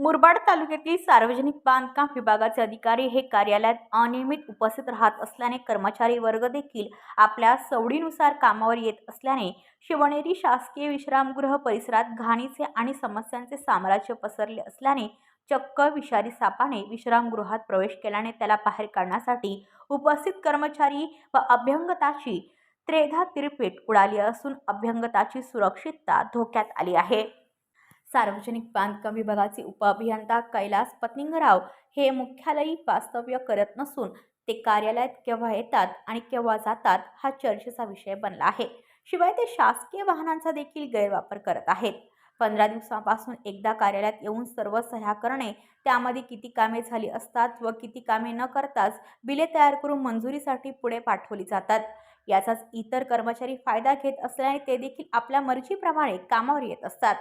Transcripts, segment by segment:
मुरबाड तालुक्यातील सार्वजनिक बांधकाम विभागाचे अधिकारी हे कार्यालयात अनियमित उपस्थित राहत असल्याने कर्मचारी वर्ग देखील आपल्या सवडीनुसार कामावर येत असल्याने शिवनेरी शासकीय विश्रामगृह परिसरात घाणीचे आणि समस्यांचे साम्राज्य पसरले असल्याने चक्क विषारी सापाने विश्रामगृहात प्रवेश केल्याने त्याला बाहेर काढण्यासाठी उपस्थित कर्मचारी व अभ्यंगताची त्रेधा तिरपीट उडाली असून अभ्यंगताची सुरक्षितता धोक्यात आली आहे। सार्वजनिक बांधकाम विभागाचे उपअभियंता कैलास पत्नींगराव हे मुख्यालयी वास्तव्य करत नसून ते कार्यालयात केव्हा येतात आणि केव्हा जातात हा चर्चेचा विषय बनला आहे। शिवाय ते शासकीय वाहनांचा देखील गैरवापर करत आहेत। 15 दिवसांपासून एकदा कार्यालयात येऊन सर्व सह्या करणे, त्यामध्ये किती कामे झाली असतात व किती कामे न करताच बिले तयार करून मंजुरीसाठी पुढे पाठवली जातात। याचाच इतर कर्मचारी फायदा घेत असल्याने ते देखील आपल्या मर्जीप्रमाणे कामावर येत असतात।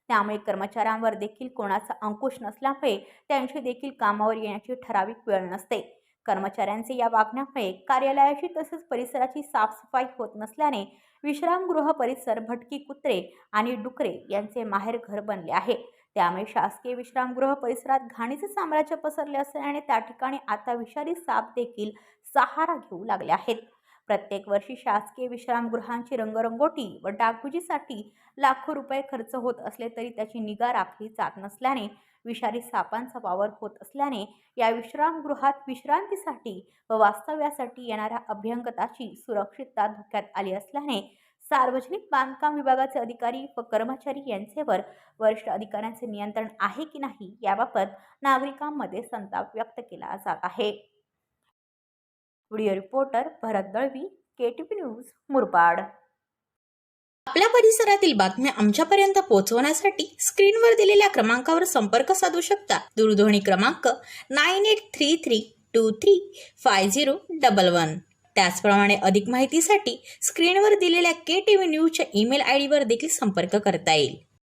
त्यामुळे कर्मचाऱ्यांवर देखील कोणाचा अंकुश नसल्यामुळे त्यांची देखील कामावर येण्याची ठराविक वेळ नसते। कर्मचाऱ्यांचे या वागण्यामुळे कार्यालयाची तसेच परिसराची साफसफाई होत नसल्याने विश्रामगृह परिसर भटकी कुत्रे आणि डुकरे यांचे माहेरघर बनले आहे। त्यामुळे शासकीय विश्रामगृह परिसरात घाणीचे साम्राज्य पसरले असल्याने त्या ठिकाणी आता विषारी साप देखील सहारा घेऊ लागले आहेत। प्रत्येक वर्षी शासकीय विश्रामगृहांची रंगरंगोटी व डागडुजीसाठी लाखो रुपये खर्च होत असले तरी त्याची निगा राखली जात नसल्याने विषारी सापांचा वावर होत असल्याने या विश्रामगृहात विश्रांतीसाठी व वास्तव्यासाठी येणाऱ्या अभ्यंगताची सुरक्षितता धोक्यात आली असल्याने सार्वजनिक बांधकाम विभागाचे अधिकारी व कर्मचारी यांचेवर वरिष्ठ अधिकाऱ्यांचे नियंत्रण आहे की नाही याबाबत नागरिकांमध्ये संताप व्यक्त केला जात आहे। व्हिडिओ रिपोर्टर भरत दळवी, KTV न्यूज, मुरबाड। आपल्या परिसरातील बातम्या आमच्यापर्यंत पोहोचवण्यासाठी स्क्रीनवर दिलेल्या क्रमांकावर संपर्क साधू शकता। दूरध्वनी क्रमांक 9833235011। त्याचप्रमाणे अधिक माहितीसाठी स्क्रीनवर दिलेल्या KTV न्यूजच्या ईमेल ID वर देखील संपर्क करता येईल।